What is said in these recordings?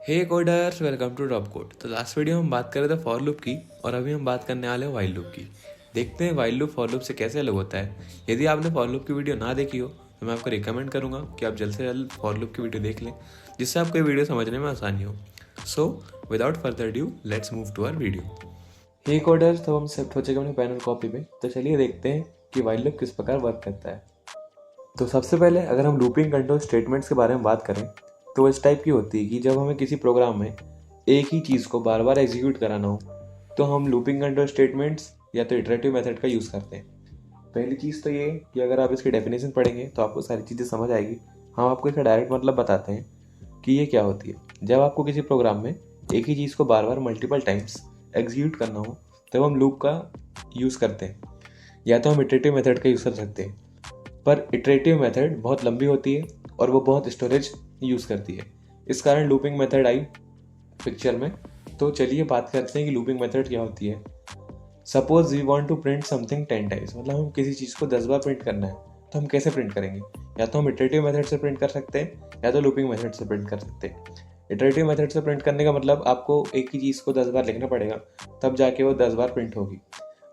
Hey coders, welcome to top code. तो last video हम बात कर रहे थे फॉर लूप की और अभी हम बात करने वाले हैं वाइल लूप की। देखते हैं वाइल लूप फॉर लूप से कैसे अलग होता है। यदि आपने फॉर लूप की वीडियो ना देखी हो तो मैं आपको रिकमेंड करूंगा कि आप जल्द से जल्द फॉर लूप की वीडियो देख लें, जिससे आपको ये वीडियो समझने में आसानी हो। So without further due let's move to our video. Hey coders, तो हम शिफ्ट हो चुके अपने पैनल कॉपी पे। तो चलिए देखते हैं कि वाइल लूप किस प्रकार वर्क करता है। तो सबसे पहले अगर हम लूपिंग कंट्रोल स्टेटमेंट्स के बारे में बात करें तो इस टाइप की होती है कि जब हमें किसी प्रोग्राम में एक ही चीज़ को बार बार एग्जीक्यूट कराना हो तो हम लूपिंग कंट्रोल स्टेटमेंट्स या तो इटरेटिव मेथड का यूज़ करते हैं। पहली चीज़ तो ये कि अगर आप इसकी डेफिनेशन पढ़ेंगे तो आपको सारी चीज़ें समझ आएगी। हम आपको इसका डायरेक्ट मतलब बताते हैं कि ये क्या होती है। जब आपको किसी प्रोग्राम में एक ही चीज़ को बार बार मल्टीपल टाइम्स एग्जीक्यूट करना हो तब हम लूप का यूज़ करते हैं, या तो हम इटरेटिव मेथड का यूज़ कर सकते हैं। पर इटरेटिव मेथड बहुत लंबी होती है और वो बहुत स्टोरेज यूज़ करती है, इस कारण लूपिंग मेथड आई पिक्चर में। तो चलिए बात करते हैं कि लूपिंग मेथड क्या होती है। Suppose we want to print something 10 times, मतलब हम किसी चीज़ को 10 बार प्रिंट करना है तो हम कैसे प्रिंट करेंगे? या तो हम इटरेटिव मेथड से प्रिंट कर सकते हैं या तो लूपिंग मेथड से प्रिंट कर सकते हैं। इटरेटिव मेथड से प्रिंट करने का मतलब आपको एक ही चीज़ को 10 बार लिखना पड़ेगा, तब जाके वो 10 बार प्रिंट होगी।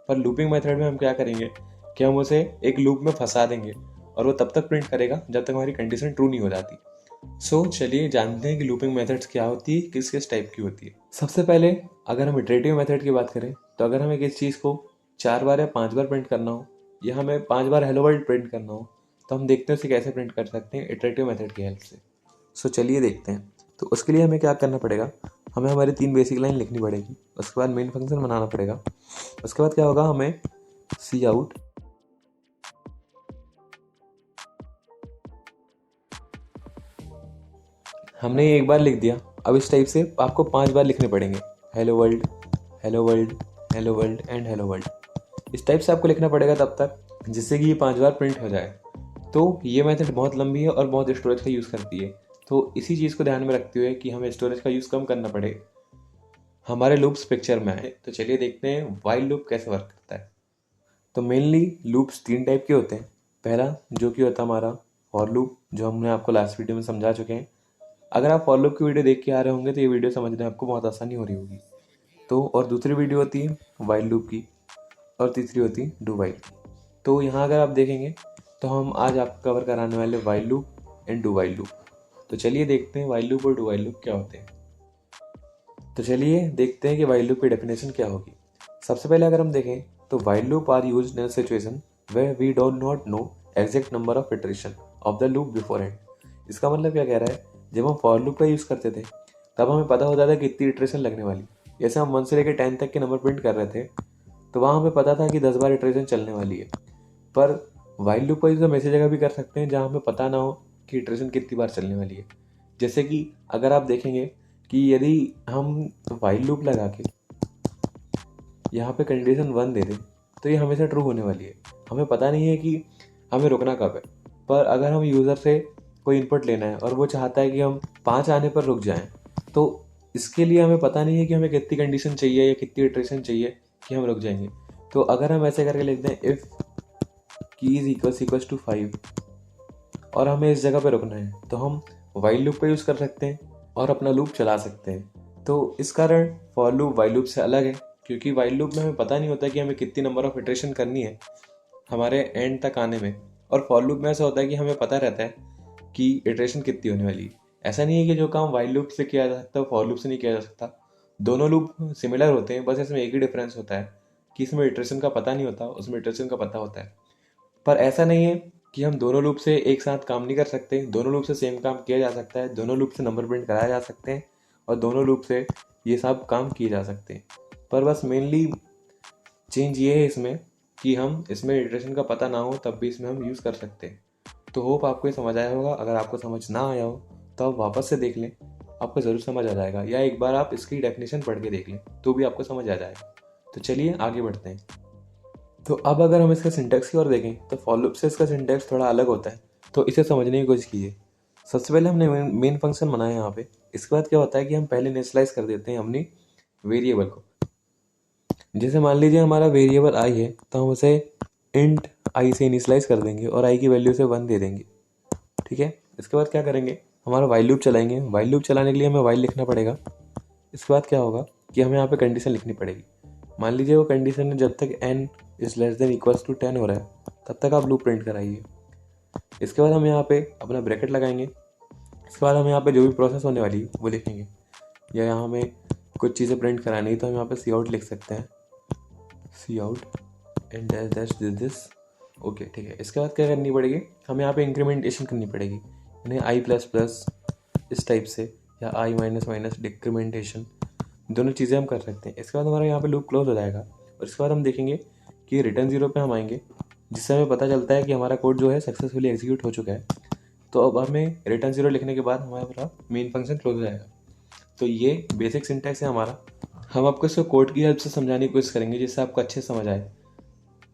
पर लूपिंग मेथड में हम क्या करेंगे कि हम उसे एक लूप में फंसा देंगे और वो तब तक प्रिंट करेगा जब तक हमारी कंडीशन ट्रू नहीं हो जाती। चलिए जानते हैं कि लूपिंग मेथड्स क्या होती है, किस किस टाइप की होती है। सबसे पहले अगर हम इटरेटिव मेथड की बात करें तो अगर हमें किसी चीज़ को 4 बार या 5 बार प्रिंट करना हो या हमें 5 बार हेलो वर्ल्ड प्रिंट करना हो तो हम देखते हैं उसे कैसे प्रिंट कर सकते हैं इटरेटिव मेथड की हेल्प से। चलिए देखते हैं। तो उसके लिए हमें क्या करना पड़ेगा, हमें हमारी 3 बेसिक लाइन लिखनी पड़ेगी, उसके बाद मेन फंक्शन बनाना पड़ेगा। उसके बाद क्या होगा, हमें सी आउट हमने ये एक बार लिख दिया। अब इस टाइप से आपको 5 बार लिखने पड़ेंगे, hello world, hello world, hello world and hello world. इस टाइप से आपको लिखना पड़ेगा तब तक जिससे कि ये 5 बार प्रिंट हो जाए। तो ये मेथड बहुत लंबी है और बहुत स्टोरेज का यूज़ करती है। तो इसी चीज़ को ध्यान में रखते हुए कि हमें स्टोरेज का यूज़ कम करना पड़े, हमारे लूप्स पिक्चर में आए। तो चलिए देखते हैं वाइल लूप कैसे वर्क करता है। तो मेनली लूप्स 3 टाइप के होते हैं। पहला जो कि होता है हमारा फॉर लूप, जो हमने आपको लास्ट वीडियो में समझा चुके हैं। अगर आप फॉर लूप की वीडियो देख के आ रहे होंगे तो ये वीडियो समझने में आपको बहुत आसानी हो रही होगी। तो और दूसरी वीडियो होती है वाइल लूप की और तीसरी होती है डू वाइल। तो यहाँ अगर आप देखेंगे तो हम आज आपको कवर कराने वाले while loop and do while loop. तो चलिए देखते हैं वाइल लूप और डू वाइल लूप क्या होते हैं। तो चलिए देखते हैं कि वाइल लूप की डेफिनेशन क्या होगी। सबसे पहले अगर हम देखें तो while loop are used in a situation where we don't not know exact number of iteration of the loop before end. इसका मतलब क्या कह रहा है, जब हम फॉर लूप का यूज़ करते थे तब हमें पता होता था कि कितनी इटरेशन लगने वाली। जैसे हम 1 से लेकर 10 तक के नंबर प्रिंट कर रहे थे तो वहाँ हमें पता था कि 10 बार इटरेशन चलने वाली है। पर वाइल लूप का यूज़ हम ऐसी जगह भी कर सकते हैं जहाँ हमें पता ना हो कि इटरेशन कितनी बार चलने वाली है। जैसे कि अगर आप देखेंगे कि यदि हम वाइल लूप लगा के यहाँ पे कंडीशन 1 दे दें तो ये हमेशा ट्रू होने वाली है। हमें पता नहीं है कि हमें रुकना कब है। पर अगर हम यूज़र से कोई इनपुट लेना है और वो चाहता है कि हम 5 आने पर रुक जाएं, तो इसके लिए हमें पता नहीं है कि हमें कितनी कंडीशन चाहिए या कितनी इटरेशन चाहिए कि हम रुक जाएंगे। तो अगर हम ऐसे करके लिख दें इफ़ की इज इक्वल्स टू 5 और हमें इस जगह पे रुकना है तो हम वाइल लूप का यूज़ कर सकते हैं और अपना लूप चला सकते हैं। तो इस कारण फॉर लूप वाइल लूप से अलग है, क्योंकि वाइल लूप में हमें पता नहीं होता कि हमें कितनी नंबर ऑफ इटरेशन करनी है हमारे एंड तक आने में। और फॉर लूप में ऐसा होता है कि हमें पता रहता है कि इटरेशन कितनी होने वाली है। ऐसा नहीं है कि जो काम वाइल लूप से किया जा सकता है फॉर लूप से नहीं किया जा सकता। दोनों लूप सिमिलर होते हैं, बस इसमें एक ही डिफरेंस होता है कि इसमें इटरेशन का पता नहीं होता, उसमें इटरेशन का पता होता है। पर ऐसा नहीं है कि हम दोनों लूप से एक साथ काम नहीं कर सकते। दोनों लूप से सेम काम किया जा सकता है, दोनों लूप से नंबर प्रिंट कराया जा सकते हैं और दोनों लूप से ये सब काम किए जा सकते हैं। पर बस मेनली चेंज ये है इसमें कि हम इसमें इटरेशन का पता ना हो तब भी इसमें हम यूज़ कर सकते हैं। तो होप आपको ये समझ आया होगा। अगर आपको समझ ना आया हो तो आप वापस से देख लें, आपको ज़रूर समझ आ जाएगा, या एक बार आप इसकी डेफिनेशन पढ़ के देख लें तो भी आपको समझ आ जाएगा। तो चलिए आगे बढ़ते हैं। तो अब अगर हम इसका सिंटैक्स की ओर देखें तो फॉर लूप से इसका सिंटैक्स थोड़ा अलग होता है, तो इसे समझने की कोशिश कीजिए। सबसे पहले हमने मेन फंक्शन बनाया यहाँ पे। इसके बाद क्या होता है कि हम पहले इनिशियलाइज कर देते हैं अपनी वेरिएबल को। जैसे मान लीजिए हमारा वेरिएबल आई है तो हम उसे इंट आई से इनिशियलाइज कर देंगे और आई की वैल्यू से 1 दे देंगे। ठीक है, इसके बाद क्या करेंगे, हमारा वाइल लूप चलाएंगे। वाइल लूप चलाने के लिए हमें वाइल लिखना पड़ेगा। इसके बाद क्या होगा कि हमें यहाँ पे कंडीशन लिखनी पड़ेगी। मान लीजिए वो कंडीशन है जब तक n is less than equals to 10 हो रहा है तब तक आप लूप प्रिंट कराइए। इसके बाद हम यहाँ पे अपना ब्रैकेट लगाएंगे। इसके बाद हम यहाँ पे जो भी प्रोसेस होने वाली है वो लिखेंगे, या यहाँ हमें कुछ चीज़ें प्रिंट करानी है तो हम यहाँ पे सी आउट लिख सकते हैं, C out and dash dash this. Okay ठीक है। इसके बाद क्या करनी पड़ेगी, हमें यहाँ पे इंक्रीमेंटेशन करनी पड़ेगी, यानी आई प्लस प्लस इस टाइप से, या आई माइनस माइनस डिक्रीमेंटेशन, दोनों चीज़ें हम कर सकते हैं। इसके बाद हमारा यहाँ पे लूप क्लोज हो जाएगा और इसके बाद हम देखेंगे कि रिटर्न 0 पे हम आएंगे, जिससे हमें पता चलता है कि हमारा कोड जो है सक्सेसफुली एग्जीक्यूट हो चुका है। तो अब हमें रिटर्न 0 लिखने के बाद हमारा मेन फंक्शन क्लोज हो जाएगा। तो ये बेसिक सिंटैक्स है हमारा। हम आपको इसको कोड की हेल्प से समझाने की कोशिश करेंगे जिससे आपको अच्छे से समझ आए।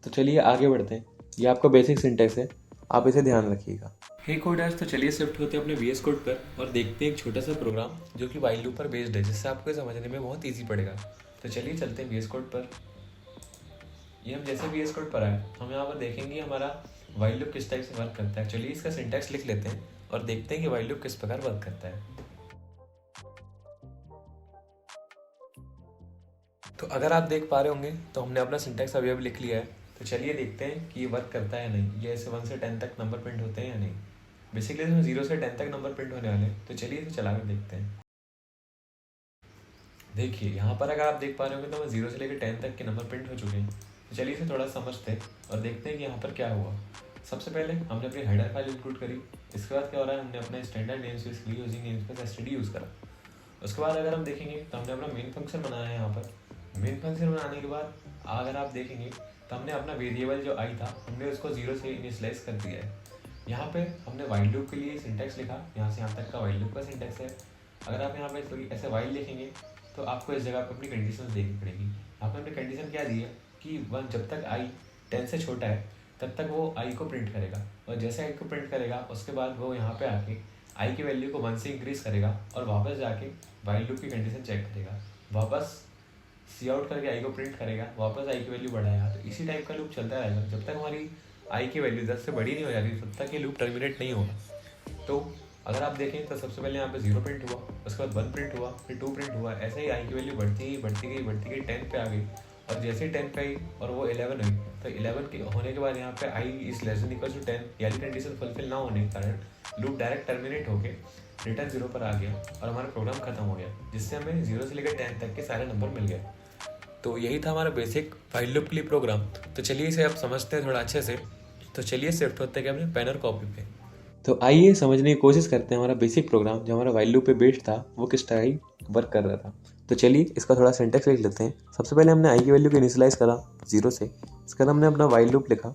तो चलिए आगे बढ़ते हैं। ये आपका बेसिक सिंटैक्स है, आप इसे ध्यान रखिएगा। हे कोडर्स, तो चलिए शिफ्ट होते हैं अपने VS कोड पर और देखते हैं एक छोटा सा प्रोग्राम जो कि वाइल लूप पर बेस्ड है, जिससे आपको समझने में बहुत ईजी पड़ेगा। तो चलिए चलते हैं VS कोड पर। ये हम जैसे VS कोड पर आए, हम यहाँ पर देखेंगे हमारा वाइल लूप किस टाइप से वर्क करता है। चलिए इसका सिंटैक्स लिख लेते हैं और देखते हैं कि वाइल लूप किस प्रकार वर्क करता है। तो अगर आप देख पा रहे होंगे तो हमने अपना सिंटैक्स अभी लिख लिया है। तो चलिए देखते हैं कि ये वर्क करता है या नहीं, ये ऐसे 1 से 10 तक नंबर प्रिंट होते हैं या नहीं। बेसिकली इसमें 0 से 10 तक नंबर प्रिंट होने वाले हैं। तो चलिए इसे चला कर देखते हैं। देखिए यहाँ पर अगर आप देख पा रहे होंगे तो हमें 0 से लेकर 10 तक के नंबर प्रिंट हो चुके हैं। तो चलिए इसे थोड़ा समझते हैं और देखते हैं कि यहाँ पर क्या हुआ। सबसे पहले हमने अपनी हेडर फाइल इंक्लूड करी। इसके बाद क्या हो रहा है, हमने अपना स्टैंडर्ड नेम स्पेस के लिए using name space STD use करा। उसके बाद अगर हम देखेंगे तो हमने अपना मेन फंक्शन बनाया है। यहाँ पर मेन फंक्शन बनाने के बाद अगर आप देखेंगे तो हमने अपना वेरिएबल जो आई था हमने उसको 0 से इनिशियलाइज कर दिया है। यहाँ पे हमने वाइल लूप के लिए सिंटैक्स लिखा, यहाँ से यहाँ तक का वाइल लूप का सिंटैक्स है। अगर आप यहाँ पे ऐसे वाइल लिखेंगे तो आपको इस जगह पर अपनी कंडीशन देखनी पड़ेगी। यहाँ पर हमने कंडीशन क्या दी है कि वन जब तक आई 10 से छोटा है तब तक वो आई को प्रिंट करेगा, और जैसे आई को प्रिंट करेगा उसके बाद वो यहाँ पे आके आई की वैल्यू को 1 से इंक्रीज करेगा और वापस जाके वाइल लूप की कंडीशन चेक करेगा, वापस सी आउट करके आई को प्रिंट करेगा, वापस आई की वैल्यू बढ़ाएगा। तो इसी टाइप का लूप चलता रहेगा जब तक हमारी आई की वैल्यू 10 से बड़ी नहीं हो जाती तब तक ये लूप टर्मिनेट नहीं होगा। तो अगर आप देखें तो सबसे पहले यहाँ पे 0 प्रिंट हुआ, उसके बाद 1 प्रिंट हुआ, फिर 2 प्रिंट हुआ, ऐसे ही आई की वैल्यू बढ़ती गई 10 पे आ गई, और जैसे ही 10 पे आई और वो 11 हुई तो 11 के होने के बाद यहाँ पे i is less than equal to 10 यानी कंडीशन फुलफिल ना होने के कारण लूप डायरेक्ट टर्मिनेट होके रिटर्न 0 पर आ गया और हमारा प्रोग्राम खत्म हो गया, जिससे हमें 0 से लेकर 10 तक के सारे नंबर मिल गए। तो यही था हमारा बेसिक वाइल लूप के लिए प्रोग्राम। तो चलिए इसे आप समझते हैं थोड़ा अच्छे से। तो चलिए शिफ्ट होते हैं अपने पेन और कॉपी पे। तो आइए समझने की कोशिश करते हैं हमारा बेसिक प्रोग्राम जो हमारा वाइल लूप पे बेस्ड था वो किस टाइप वर्क कर रहा था। तो चलिए इसका थोड़ा सिंटैक्स लिख लेते हैं। सबसे पहले हमने आई की वैल्यू को इनिशियलाइज करा 0 से। इसके बाद हमने अपना वाइल लूप लिखा,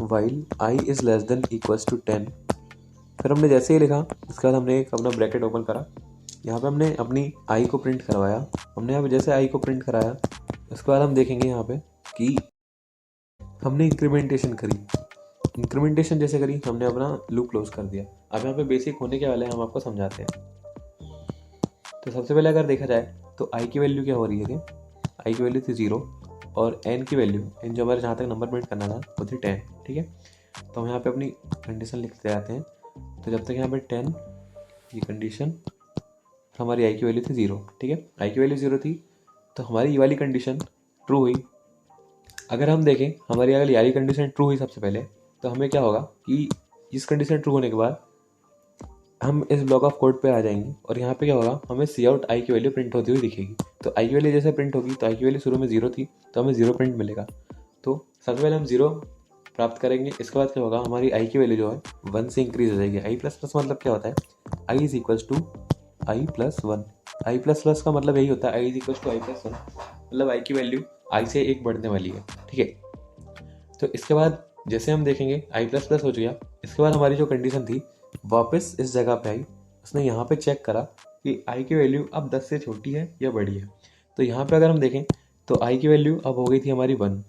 while i is less than equals to 10। फिर हमने जैसे ही लिखा उसके बाद हमने एक अपना ब्रैकेट ओपन करा, यहाँ पे हमने अपनी आई को प्रिंट करवाया। हमने यहाँ पे जैसे आई को प्रिंट कराया उसके बाद हम देखेंगे यहाँ पे कि हमने इंक्रीमेंटेशन करी। इंक्रीमेंटेशन जैसे करी हमने अपना लूप क्लोज कर दिया। अब यहाँ पे बेसिक होने के वाले हैं, हम आपको समझाते हैं। तो सबसे पहले अगर देखा जाए तो आई की वैल्यू क्या हो रही है कि आई की वैल्यू थी 0 और एन की वैल्यू, एन जो हमारे जहाँ तक नंबर प्रिंट करना था वो थी 10। ठीक है, तो हम यहाँ पे अपनी कंडीशन लिखते जाते हैं। तो जब तक यहाँ पे 10 ये कंडीशन, हमारी आई की वैल्यू थी 0। ठीक है, आई की वैल्यू 0 थी तो हमारी ये वाली कंडीशन ट्रू हुई। अगर हम देखें हमारी अगर ये वाली कंडीशन ट्रू हुई सबसे पहले तो हमें क्या होगा कि इस कंडीशन ट्रू होने के बाद हम इस ब्लॉक ऑफ कोड पे आ जाएंगे और यहाँ पे क्या होगा, हमें सी आउट आई की वैल्यू प्रिंट होती हुई दिखेगी। तो आई की वैल्यू जैसे प्रिंट होगी तो आई की वैल्यू शुरू में 0 थी तो हमें 0 प्रिंट मिलेगा। तो सबसे पहले हम 0 प्राप्त करेंगे। इसके बाद क्या होगा, हमारी आई की वैल्यू जो है 1 से इंक्रीज हो जाएगी। आई प्लस प्लस मतलब क्या होता है, i is equals to i plus 1। I plus plus का मतलब यही होता है, i is equals to i plus 1, मतलब आई की वैल्यू आई से 1 बढ़ने वाली है। ठीक है, तो इसके बाद जैसे हम देखेंगे आई प्लस प्लस हो गया। इसके बाद हमारी जो कंडीशन थी वापस इस जगह पे आई, उसने यहाँ पे चेक करा कि आई की वैल्यू अब 10 से छोटी है या बड़ी है। तो यहाँ पे अगर हम देखें तो आई की वैल्यू अब हो गई थी हमारी 1,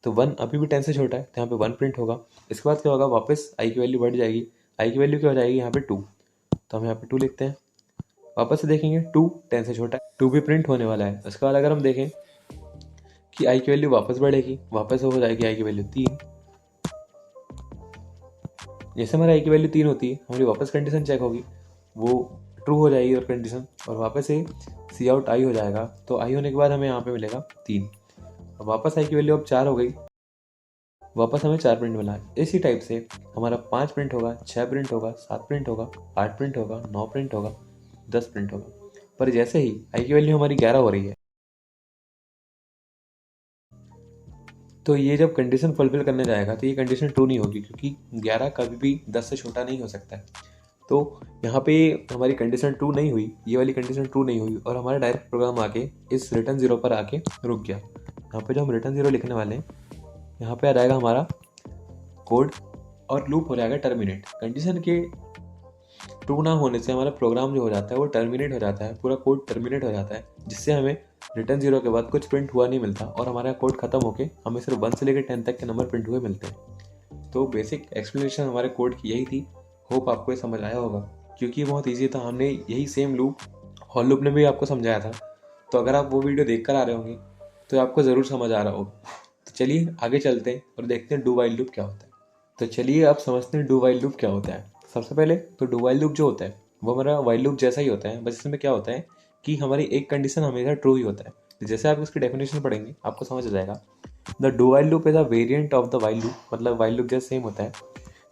तो 1 अभी भी 10 से छोटा है तो यहाँ पे 1 प्रिंट होगा। इसके बाद क्या होगा, वापस आई की वैल्यू बढ़ जाएगी। आई की वैल्यू क्या हो जाएगी यहाँ पे 2, तो हम यहाँ पे 2 लिखते हैं। वापस से देखेंगे 2 10 से छोटा है, 2 भी प्रिंट होने वाला है। उसके बाद अगर हम देखें कि आई की वैल्यू वापस बढ़ेगी, वापस हो जाएगी आई की वैल्यू 3, जैसे हमारा आई की वैल्यू 3 होती है, हमारी वापस कंडीशन चेक होगी, वो ट्रू हो जाएगी और कंडीशन, और वापस से सी आउट आई हो जाएगा। तो आई होने के बाद हमें यहाँ पे मिलेगा 3, और वापस आई की वैल्यू अब 4 हो गई, वापस हमें 4 प्रिंट मिला। इसी टाइप से हमारा 5 प्रिंट होगा, 6 प्रिंट होगा, 7 प्रिंट होगा, 8 प्रिंट होगा, 9 प्रिंट होगा, 10 प्रिंट होगा। पर जैसे ही आई की वैल्यू हमारी 11 हो रही है, तो ये जब कंडीशन फुलफिल करने जाएगा तो ये कंडीशन ट्रू नहीं होगी, क्योंकि 11 कभी भी 10 से छोटा नहीं हो सकता है। तो यहाँ पे हमारी कंडीशन ट्रू नहीं हुई, ये वाली कंडीशन ट्रू नहीं हुई, और हमारा डायरेक्ट प्रोग्राम आके इस रिटर्न 0 पर आके रुक गया। यहाँ पे जो हम रिटर्न 0 लिखने वाले हैं, यहाँ पे आ जाएगा हमारा कोड और लूप हो जाएगा टर्मिनेट। कंडीशन के ट्रू ना होने से हमारा प्रोग्राम जो हो जाता है वो टर्मिनेट हो जाता है, पूरा कोड टर्मिनेट हो जाता है, जिससे हमें रिटर्न 0 के बाद कुछ प्रिंट हुआ नहीं मिलता, और हमारा कोड खत्म होके हमें सिर्फ 1 से लेकर 10 तक के नंबर प्रिंट हुए मिलते हैं। तो बेसिक एक्सप्लेनेशन हमारे कोड की यही थी। होप आपको ये समझ आया होगा, क्योंकि ये बहुत ईजी था। हमने यही सेम लूप हॉल लूप ने भी आपको समझाया था। तो अगर आप वो वीडियो देख कर आ रहे होंगे तो आपको ज़रूर समझ आ रहा होगा। तो चलिए आगे चलते हैं और देखते हैं डू वाइल लूप क्या होता है। तो चलिए आप समझते हैं डू वाइल लूप क्या होता है। सबसे पहले तो डू वाइल लूप जो होता है वो हमारा वाइल लूप जैसा ही होता है, बस इसमें क्या होता है कि हमारी एक कंडीशन हमेशा ट्रू ही होता है। तो जैसे आप इसकी डेफिनेशन पढ़ेंगे आपको समझ आ जाएगा। The do while loop is a variant of the while loop, मतलब वाइल लूप जैसे सेम होता है।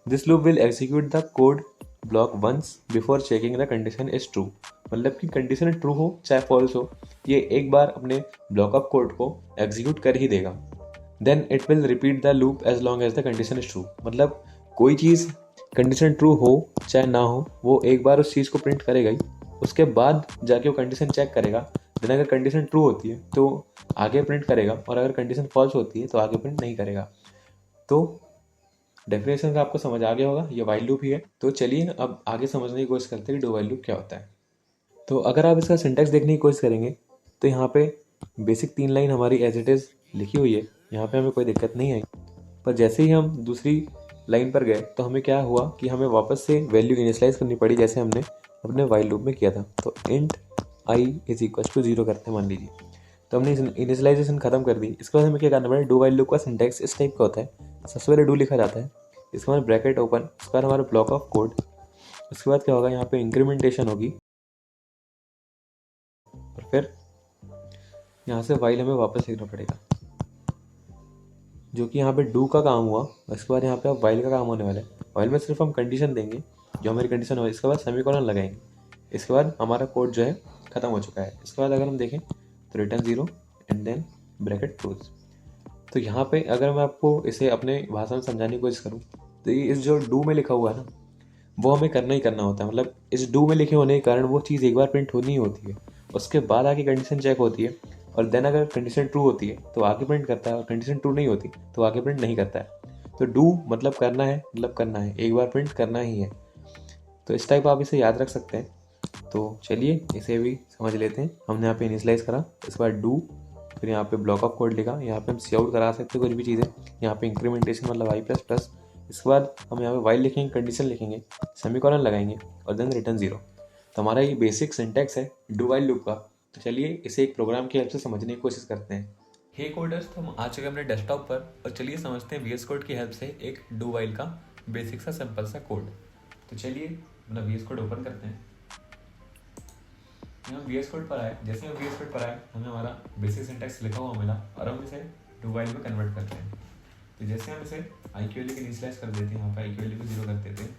This loop will execute the code block once before checking the condition is true, मतलब कि कंडीशन ट्रू हो चाहे फॉल्स हो, ये एक बार अपने ब्लॉक ऑफ कोड को एग्जीक्यूट कर ही देगा। Then it will repeat the loop as long as the condition is true, मतलब कोई चीज़ कंडीशन ट्रू हो चाहे ना हो, वो एक बार उस चीज़ को प्रिंट करेगा ही, उसके बाद जाके वो कंडीशन चेक करेगा। देन अगर कंडीशन ट्रू होती है तो आगे प्रिंट करेगा, और अगर कंडीशन फॉल्स होती है तो आगे प्रिंट नहीं करेगा। तो डेफिनेशन से आपको समझ आ गया होगा, ये वाइल लूप ही है। तो चलिए अब आगे समझने की कोशिश करते हैं कि डू वाइल लूप क्या होता है। तो अगर आप इसका सिंटैक्स देखने की कोशिश करेंगे तो यहाँ पे बेसिक 3 लाइन हमारी एज इट इज़ लिखी हुई है, यहाँ पे हमें कोई दिक्कत नहीं आई। पर जैसे ही हम दूसरी लाइन पर गए तो हमें क्या हुआ कि हमें वापस से वैल्यू इनिशियलाइज करनी पड़ी, जैसे हमने अपने वाइल लूप में किया था। तो int i is equal to 0 करते हैं मान लीजिए, तो हमने इनिशियलाइजेशन खत्म कर दी। इसके बाद हमें क्या करना पड़ेगा, डू वाइल लूप का सिंटैक्स इस टाइप का होता है। सबसे पहले डू लिखा जाता है, इसके बाद ब्रैकेट ओपन, उसके बाद हमारा ब्लॉक ऑफ कोड, उसके बाद क्या होगा यहाँ पे इंक्रीमेंटेशन होगी, और फिर यहाँ से वाइल हमें वापस लिखना पड़ेगा, जो कि यहाँ पे डू का काम हुआ। उसके बाद यहाँ पे अब वाइल का काम होने वाला है। वाइल में सिर्फ हम कंडीशन देंगे, जो हमारी कंडीशन हो, इसके बाद सेमीकोलन लगाएंगे। इसके बाद हमारा कोड जो है ख़त्म हो चुका है। इसके बाद अगर हम देखें तो return 0 and then bracket close. तो यहाँ पे अगर मैं आपको इसे अपने भाषा में समझाने की कोशिश करूँ तो ये इस जो डू में लिखा हुआ है ना, वो हमें करना ही करना होता है। मतलब इस डू में लिखे होने के कारण वो चीज़ एक बार प्रिंट होनी ही होती है, उसके बाद आगे कंडीशन चेक होती है, और देन अगर कंडीशन ट्रू होती है तो आगे प्रिंट करता है, और कंडीशन ट्रू नहीं होती तो आगे प्रिंट नहीं करता है। तो डू मतलब करना है, मतलब करना है, एक बार प्रिंट करना ही है। तो इस टाइप आप इसे याद रख सकते हैं। तो चलिए इसे भी समझ लेते हैं। हमने यहाँ पे इनिशियलाइज करा, इसके बाद डू, फिर यहाँ पे ब्लॉक ऑफ कोड लिखा, यहाँ पे हम सी आउट करा सकते हैं कुछ भी चीज़ें, यहाँ पे इंक्रीमेंटेशन मतलब आई प्लस प्लस। इसके बाद हम यहाँ पे वाइल लिखेंगे, कंडीशन लिखेंगे, सेमीकोलन लगाएंगे, और देन रिटर्न 0। तो हमारा ये बेसिक सिंटैक्स है डू वाइल लूप का। तो चलिए इसे एक प्रोग्राम की हेल्प से समझने की कोशिश करते हैं। हे कोडर्स, तो हम आ चुके हैं अपने डेस्कटॉप पर, और चलिए समझते हैं VS कोड की हेल्प से एक डू वाइल का बेसिक सा सिंपल सा कोड। तो चलिए अपना VS कोड ओपन करते हैं। हम VS कोड पर आए, जैसे हम VS कोड पर आए हमें हमारा बेसिक सिंटैक्स लिखा हुआ मिला, और हम इसे डू वाइल में कन्वर्ट करते हैं। तो जैसे हम इसे आई की वैल्यू को इनिशियलाइज कर देते हैं, यहाँ पे आई की वैल्यू को 0 कर देते हैं।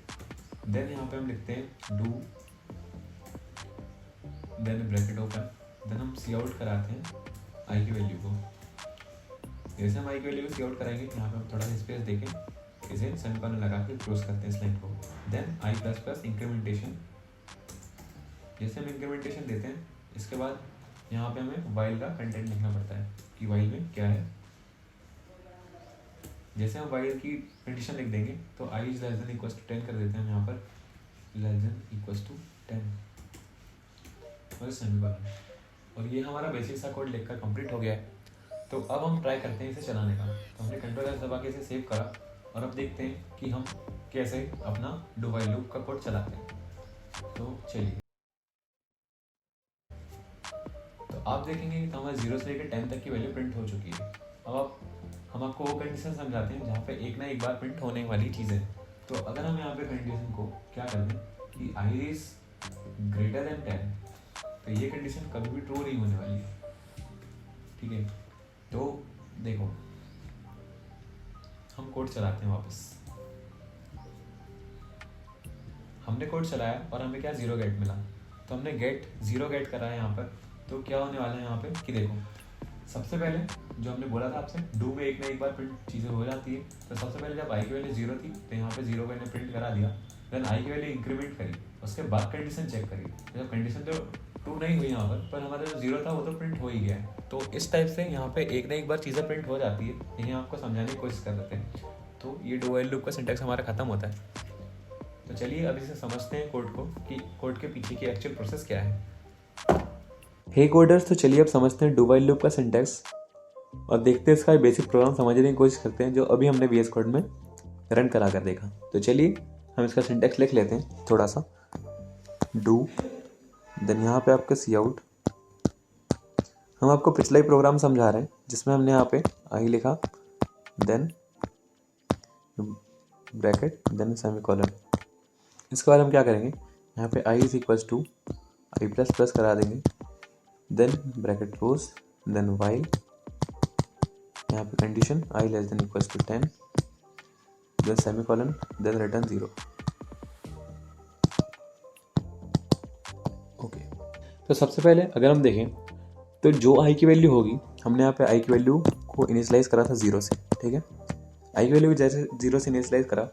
देन यहाँ पे हम लिखते हैं do, then bracket open, then हम सी आउट कराते हैं आई की वैल्यू को। जैसे हम आई की वैल्यू को सी आउट कराएंगे, यहाँ पे हम थोड़ा सा स्पेस देके इसे सेमीकोलन लगा के क्लोज करते हैं इस लाइन को। Then I plus plus incrementation, जैसे हम इंक्रीमेंटेशन देते हैं, इसके बाद यहाँ पे हमें वाइल का कंटेंट लिखना पड़ता है कि वाइल में क्या है। जैसे हम वाइल की कंडीशन लिख देंगे तो i is less than equal to 10 कर देते हैं हम यहाँ पर, लेस देन इक्वल टू 10 और सेमीकोलन। और ये हमारा बेसिक सा कोड लिखकर कंप्लीट हो गया है। तो अब हम ट्राई करते हैं इसे चलाने का। तो हमने कंट्रोल दबा के इसे सेव करा, और अब देखते हैं कि हम कैसे अपना डू वाइल लूप का कोड चलाते हैं। तो चलिए, तो आप देखेंगे कि हमारे 0 से लेकर 10 तक की वैल्यू प्रिंट हो चुकी है। अब हम आपको वो कंडीशन समझाते हैं जहाँ पे एक ना एक बार प्रिंट होने वाली चीज़ है। तो अगर हम यहाँ पे कंडीशन को क्या कर दें कि आई इज ग्रेटर देन 10, तो ये कंडीशन कभी भी ट्रू नहीं होने वाली है, ठीक है। तो देखो हम कोड चलाते हैं वापस, हमने कोड चलाया और हमें क्या 0 गेट मिला, तो हमने गेट 0 गेट करा है यहाँ पर। तो क्या होने वाला है यहाँ पे कि देखो सबसे पहले जो हमने बोला था आपसे डू में एक ना एक बार प्रिंट चीज़ें हो जाती है। तो सबसे पहले जब आई की वैल्यू 0 थी तो यहाँ पे 0 को मैंने प्रिंट करा दिया, देन आई की वैल्यू इंक्रीमेंट करी, उसके बाद कंडीशन चेक करी, जब कंडीशन तो ट्रू नहीं हुई यहाँ पर हमारा जो 0 था वो तो प्रिंट हो ही गया है। तो इस टाइप से यहाँ पे एक ना एक बार चीज़ें प्रिंट हो जाती है, यही आपको समझाने की कोशिश कर रहे थे। तो ये डू व्हाइल लूप का सिंटैक्स हमारा खत्म होता है। तो चलिए अब इसे समझते हैं कोड को कि कोड के पीछे की एक्चुअल प्रोसेस क्या है। हे कोडर्स, तो चलिए अब समझते हैं डू व्हाइल लूप का सिंटैक्स और देखते हैं इसका बेसिक प्रोग्राम समझने की कोशिश करते हैं जो अभी हमने VS कोड में रन करा कर देखा। तो चलिए हम इसका सिंटैक्स लिख लेते हैं थोड़ा सा। डू, देन यहाँ पे आपका सी आउट। हम आपको पिछला ही प्रोग्राम समझा रहे हैं जिसमें हमने यहाँ पे आई लिखा, देन ब्रैकेट, देन सेमीकोलन। इसके बाद हम क्या करेंगे, यहाँ पे i is equals to i plus plus करा देंगे, then bracket close, then while, यहाँ पे condition i less than equals to 10, then semicolon, then return 0। Okay, तो सबसे पहले अगर हम देखें तो जो आई की वैल्यू होगी, हमने यहाँ पे आई की वैल्यू को इनिशियलाइज करा था 0 से, ठीक है। आई की वैल्यू जैसे 0 से इनिशियलाइज करा,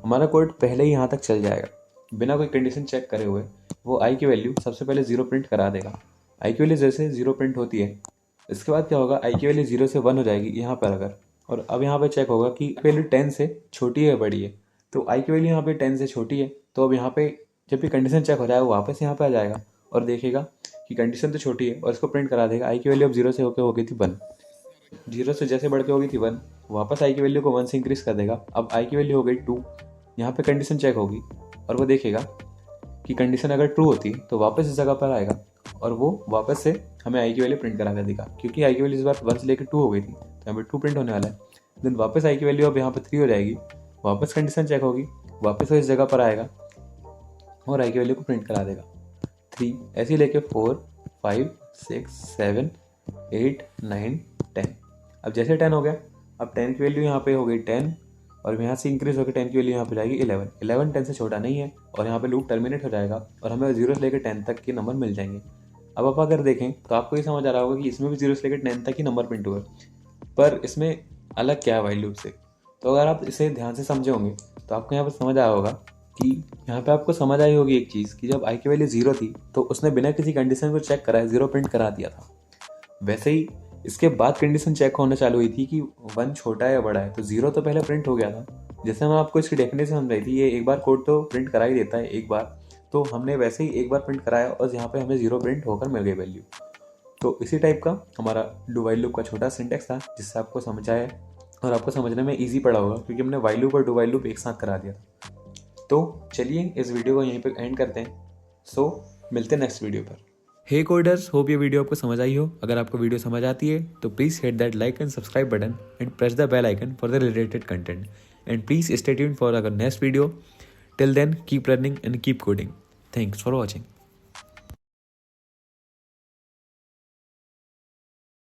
हमारा कोड पहले ही यहाँ तक चल जाएगा बिना कोई कंडीशन चेक करे हुए। वो आई की वैल्यू सबसे पहले 0 प्रिंट करा देगा। आई की वैल्यू जैसे 0 प्रिंट होती है, इसके बाद क्या होगा, आई की वैल्यू 0 से 1 हो जाएगी यहाँ पर अगर, और अब यहाँ पे चेक होगा कि वैल्यू 10 से छोटी है बड़ी है। तो आई की वैल्यू यहाँ पे 10 से छोटी है, तो अब यहाँ पे जब भी कंडीशन चेक हो जाएगा वो वापस यहाँ पे आ जाएगा और देखेगा कि कंडीशन तो छोटी है और इसको प्रिंट करा देगा। आई की वैल्यू अब 0 से होकर हो गई थी 1, 0 से जैसे बढ़ के हो गई थी 1, वापस आई की वैल्यू को 1 से इंक्रीज कर देगा। अब आई की वैल्यू हो गई 2, यहाँ पे कंडीशन चेक होगी और वो देखेगा कि कंडीशन अगर ट्रू होती तो वापस इस जगह पर आएगा और वो वापस से हमें आई की वैल्यू प्रिंट करा कर देगा। क्योंकि आई की वैल्यू इस बार 1 से लेकर 2 हो गई थी तो यहाँ पे 2 प्रिंट होने वाला है। देन वापस आई की वैल्यू अब यहाँ पे 3 हो जाएगी, वापस कंडीशन चेक होगी, वापस वो इस जगह पर आएगा और आई की वैल्यू को प्रिंट करा देगा 3, ऐसे ही लेके 4, 5, 6, 7, 8, 9, 10। अब जैसे 10 हो गया, अब 10 की वैल्यू यहाँ पे हो गई 10 और यहाँ से इंक्रीज होकर 10 की वैल्यू यहाँ पे जाएगी 11। 11 10 से छोटा नहीं है और यहाँ पे लूप टर्मिनेट हो जाएगा और हमें 0 से लेकर 10 तक के नंबर मिल जाएंगे। अब आप अगर देखें तो आपको ये समझ आ रहा होगा कि इसमें भी 0 से लेकर 10 तक ही नंबर प्रिंट हुए, पर इसमें अलग क्या है वाइल लूप से। तो अगर आप इसे ध्यान से समझे होंगे तो आपको यहाँ पर समझ आया होगा कि यहाँ पे आपको समझ आई होगी एक चीज़ कि जब आई की वैल्यू 0 थी तो उसने बिना किसी कंडीशन को चेक कराए 0 प्रिंट करा दिया था। वैसे ही इसके बाद कंडीशन चेक होना चालू हुई थी कि 1 छोटा है या बड़ा है, तो 0 तो पहले प्रिंट हो गया था। जैसे मैं आपको इसकी डेफिनेशन समझाई थी, ये एक बार कोड तो प्रिंट करा ही देता है एक बार, तो हमने वैसे ही एक बार प्रिंट कराया और यहाँ पे हमें 0 प्रिंट होकर मिल गई वैल्यू। तो इसी टाइप का हमारा डू वाइल लूप का छोटा सिंटेक्स था जिससे आपको समझ आया और आपको समझने में ईजी पड़ा होगा क्योंकि हमने वाइल लूप और डू वाइल लूप एक साथ करा दिया था। तो चलिए इस वीडियो को यहीं पे एंड करते हैं। सो मिलते हैं नेक्स्ट वीडियो पर। हे कोडर्स, होप ये वीडियो आपको समझ आई हो। अगर आपको वीडियो समझ आती है तो please hit that like and subscribe button and press the bell icon for the related content and please stay tuned for our next video. Till then, keep learning and keep coding. Thanks for watching.